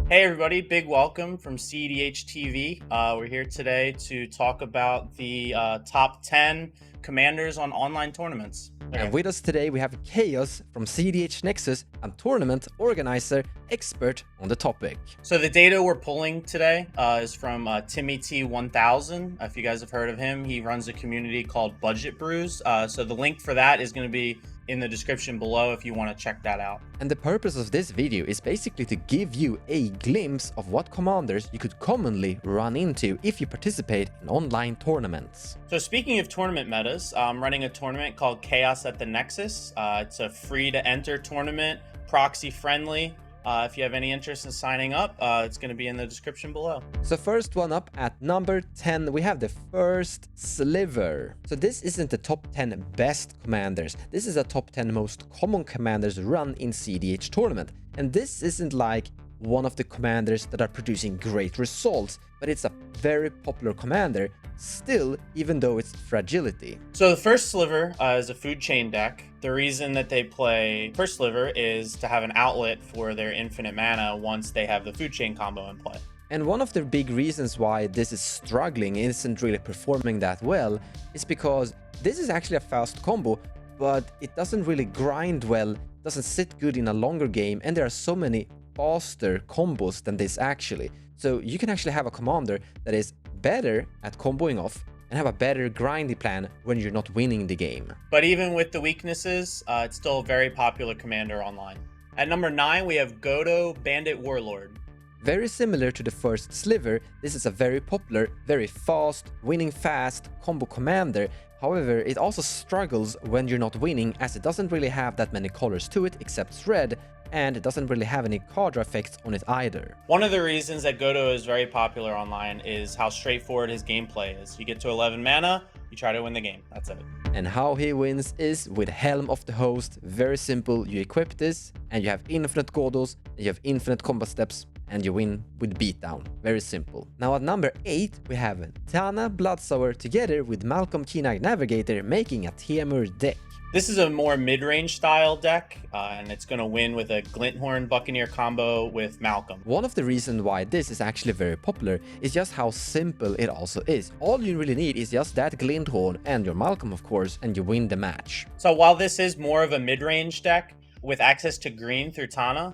Hey everybody, big welcome from cEDH TV. We're here today to talk about the top 10 commanders on online tournaments. And with us today we have Kaos from cEDH Nexus, a tournament organizer expert on the topic. So the data we're pulling today is from Timmy T1000. If you guys have heard of him, he runs a community called Budget Brews. So the link for that is going to be in the description below if you want to check that out. And the purpose of this video is basically to give you a glimpse of what commanders you could commonly run into if you participate in online tournaments. So speaking of tournament metas, I'm running a tournament called Chaos at the Nexus. It's a free to enter tournament, proxy friendly. If you have any interest in signing up, it's going to be in the description below. So first one up at number 10, we have the first sliver. So this isn't the top 10 best commanders. This is a top 10 most common commanders run in cEDH tournament. And this isn't like one of the commanders that are producing great results, but it's a very popular commander still, even though it's fragility. So the first sliver is a food chain deck. The reason that they play first sliver is to have an outlet for their infinite mana once they have the food chain combo in play. And one of the big reasons why this is struggling, isn't really performing that well, is because this is actually a fast combo, but it doesn't really grind well, doesn't sit good in a longer game, and there are so many faster combos than this actually. So you can actually have a commander that is better at comboing off and have a better grindy plan when you're not winning the game. But even with the weaknesses, it's still a very popular commander online. At number 9, we have Godo Bandit Warlord. Very similar to the first sliver, this is a very popular, very fast, winning fast combo commander. However, it also struggles when you're not winning, as it doesn't really have that many colors to it except red, and it doesn't really have any card effects on it either. One of the reasons that Godo is very popular online is how straightforward his gameplay is. You get to 11 mana, you try to win the game. That's it. And how he wins is with Helm of the Host. Very simple. You equip this, and you have infinite Godos, you have infinite combat steps, and you win with beatdown. Very simple. Now at number 8, we have Tana Bloodsour together with Malcolm Keenag Navigator making a Temur deck. This is a more mid-range style deck, and it's going to win with a Glinthorn Buccaneer combo with Malcolm. One of the reasons why this is actually very popular is just how simple it also is. All you really need is just that Glinthorn and your Malcolm, of course, and you win the match. So while this is more of a mid-range deck, with access to green through Tana,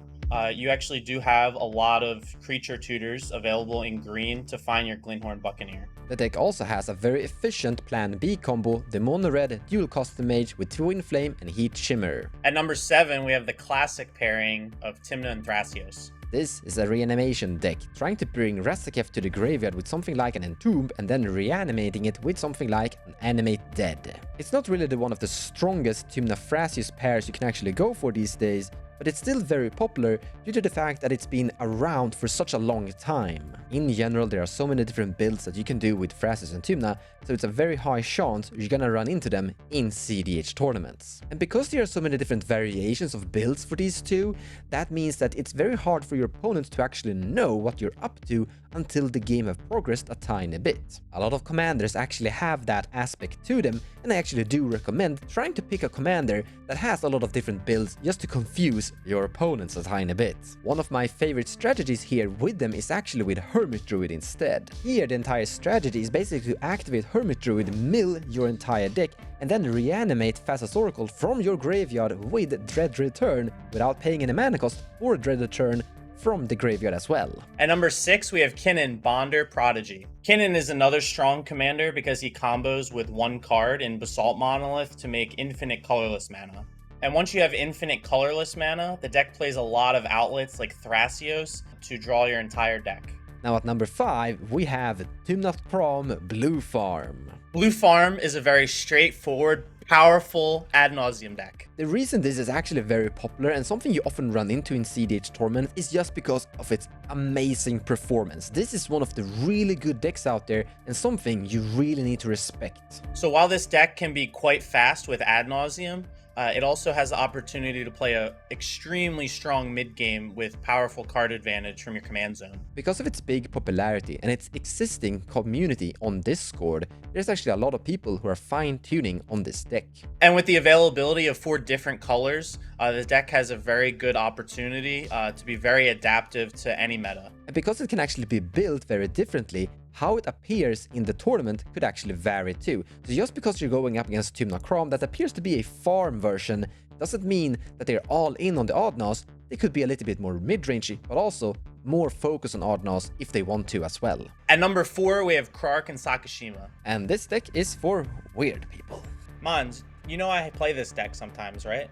you actually do have a lot of creature tutors available in green to find your Glinthorn Buccaneer. The deck also has a very efficient Plan B combo, the Mono Red Dual Custom Mage with Twin Flame and Heat Shimmer. At number 7, we have the classic pairing of Tymna and Thrasios. This is a reanimation deck, trying to bring Rastaketh to the graveyard with something like an Entomb and then reanimating it with something like an Animate Dead. It's not really one of the strongest Tymna Thrasios pairs you can actually go for these days, but it's still very popular due to the fact that it's been around for such a long time. In general, there are so many different builds that you can do with Thrasios and Tymna, so it's a very high chance you're gonna run into them in cEDH tournaments. And because there are so many different variations of builds for these two, that means that it's very hard for your opponent to actually know what you're up to until the game have progressed a tiny bit. A lot of commanders actually have that aspect to them, and I actually do recommend trying to pick a commander that has a lot of different builds just to confuse your opponents a tiny bit. One of my favorite strategies here with them is actually with Hermit Druid instead. Here the entire strategy is basically to activate Hermit Druid, mill your entire deck, and then reanimate Thassa's Oracle from your graveyard with Dread Return without paying any mana cost or Dread Return from the graveyard as well. At number 6, we have Kinnan Bonder Prodigy. Kinnan is another strong commander because he combos with one card in Basalt Monolith to make infinite colorless mana. And once you have infinite colorless mana, the deck plays a lot of outlets like Thrasios to draw your entire deck. Now at number 5, we have Tymnath Prom Blue Farm. Blue Farm is a very straightforward, powerful ad nauseum deck. The reason this is actually very popular and something you often run into in cEDH tournament is just because of its amazing performance. This is one of the really good decks out there and something you really need to respect. So while this deck can be quite fast with ad nauseum, It also has the opportunity to play a extremely strong mid game with powerful card advantage from your command zone. Because of its big popularity and its existing community on Discord, there's actually a lot of people who are fine-tuning on this deck. And with the availability of 4 different colors, the deck has a very good opportunity to be very adaptive to any meta. And because it can actually be built very differently, how it appears in the tournament could actually vary too. So just because you're going up against Tymna Kraum that appears to be a farm version, doesn't mean that they're all in on the Oddnaws. They could be a little bit more mid-rangey, but also more focus on Oddnaws if they want to as well. At number 4, we have Krark and Sakashima. And this deck is for weird people. Mons, you know I play this deck sometimes, right?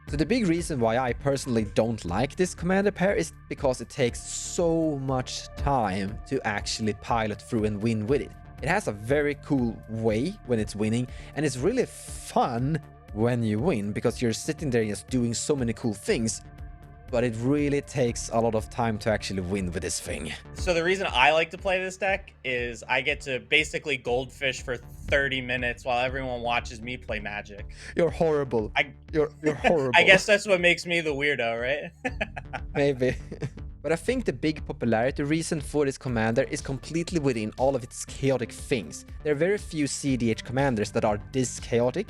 So the big reason why I personally don't like this commander pair is because it takes so much time to actually pilot through and win with it. It has a very cool way when it's winning, and it's really fun when you win because you're sitting there just doing so many cool things, but it really takes a lot of time to actually win with this thing. So the reason I like to play this deck is I get to basically goldfish for 30 minutes while everyone watches me play Magic. You're horrible. You're horrible. I guess that's what makes me the weirdo, right? Maybe. But I think the big popularity reason for this commander is completely within all of its chaotic things. There are very few cEDH commanders that are this chaotic,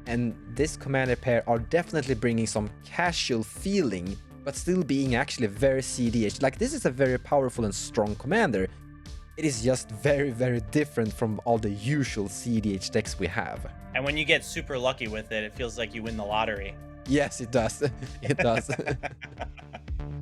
and this commander pair are definitely bringing some casual feeling, but still being actually very cEDH. Like, this is a very powerful and strong commander. It is just very, very different from all the usual cEDH decks we have. And when you get super lucky with it, it feels like you win the lottery. Yes, it does. It does.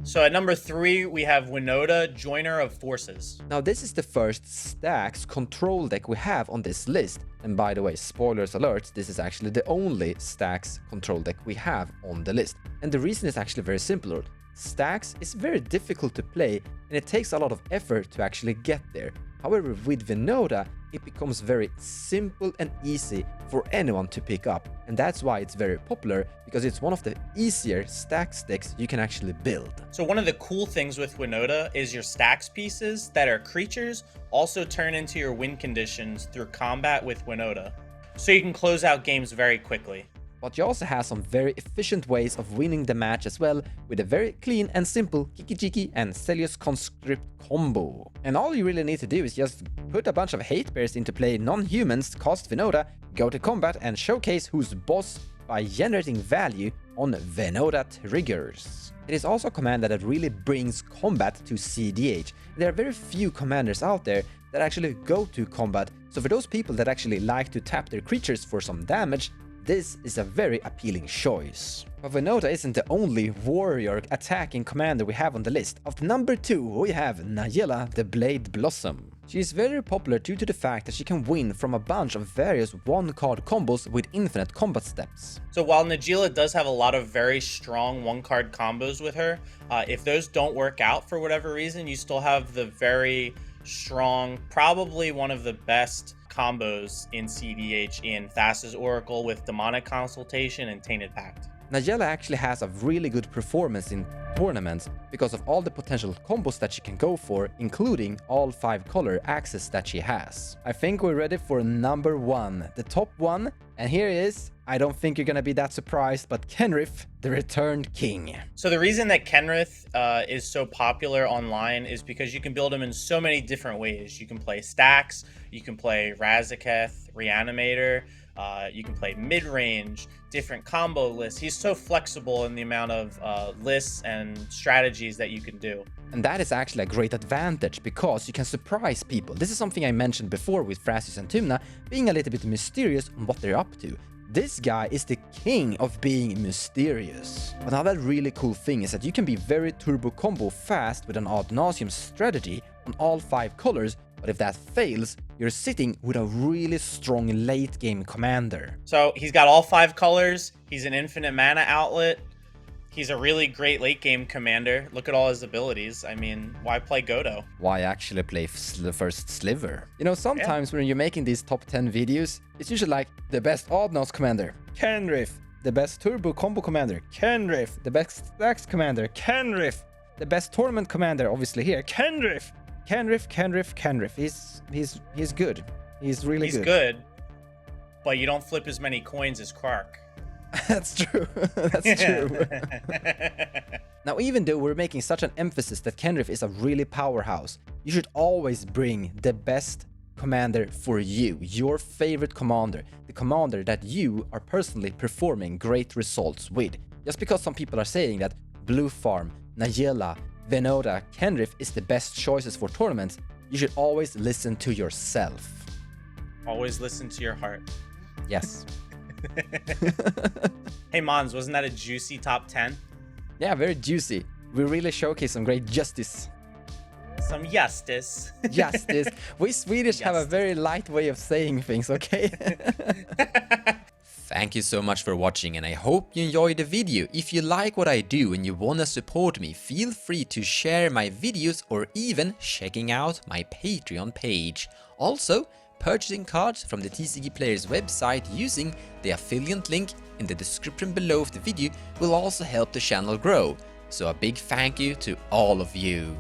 So at number 3, we have Winota, Joiner of Forces. Now, this is the first Stacks control deck we have on this list. And by the way, spoilers alert, this is actually the only Stacks control deck we have on the list. And the reason is actually very simple. Stacks is very difficult to play, and it takes a lot of effort to actually get there. However, with Winota, it becomes very simple and easy for anyone to pick up, and that's why it's very popular, because it's one of the easier stacks decks you can actually build. So one of the cool things with Winota is your stacks pieces that are creatures also turn into your win conditions through combat with Winota. So you can close out games very quickly. But you also have some very efficient ways of winning the match as well, with a very clean and simple Kiki-Jiki and Celios Conscript combo. And all you really need to do is just put a bunch of hate bears into play non-humans, cast Winota, go to combat and showcase who's boss by generating value on Winota triggers. It is also a commander that really brings combat to cEDH. There are very few commanders out there that actually go to combat, so for those people that actually like to tap their creatures for some damage, this is a very appealing choice. But Winota isn't the only warrior attacking commander we have on the list. Of the number 2, we have Nayela the Blade Blossom. She is very popular due to the fact that she can win from a bunch of various one-card combos with infinite combat steps. So while Nagila does have a lot of very strong one-card combos with her, if those don't work out for whatever reason, you still have the very strong, probably one of the best combos in cEDH in Thassa's Oracle with Demonic Consultation and Tainted Pact. Nayela actually has a really good performance in tournaments because of all the potential combos that she can go for, including all 5 color access that she has. I think we're ready for number 1, the top one, and here it is. I don't think you're gonna be that surprised, but Kenrith, the Returned King. So the reason that Kenrith is so popular online is because you can build him in so many different ways. You can play stacks, you can play Razaketh, Reanimator, you can play mid-range, different combo lists. He's so flexible in the amount of lists and strategies that you can do. And that is actually a great advantage because you can surprise people. This is something I mentioned before with Thrasius and Tymna, being a little bit mysterious on what they're up to. This guy is the king of being mysterious. Another really cool thing is that you can be very turbo combo fast with an ad nauseam strategy on all 5 colors, but if that fails, you're sitting with a really strong late game commander. So he's got all 5 colors, he's an infinite mana outlet, he's a really great late game commander. Look at all his abilities. I mean, why play Godo? Why actually play the first Sliver? You know, sometimes when you're making these top 10 videos, it's usually like the best Oddnaws commander, Kenrith, the best turbo combo commander, Kenrith, the best stacks commander, Kenrith, the best tournament commander, obviously here, Kenrith. Kenrith. He's good. He's really good. He's good. But you don't flip as many coins as Clark. That's true. That's true. Now, even though we're making such an emphasis that Kenrith is a really powerhouse, you should always bring the best commander for you, your favorite commander, the commander that you are personally performing great results with. Just because some people are saying that Blue Farm, Nayela, Venota, Kenrith is the best choices for tournaments, you should always listen to yourself. Always listen to your heart. Yes. Hey Mons, wasn't that a juicy top 10? Yeah, very juicy. We really showcase some great justice. Some justice. Justice. We Swedish have a very light way of saying things, okay? Thank you so much for watching, and I hope you enjoyed the video. If you like what I do and you wanna support me, feel free to share my videos or even checking out my Patreon page. Also, purchasing cards from the TCG Players website using the affiliate link in the description below of the video will also help the channel grow. So a big thank you to all of you.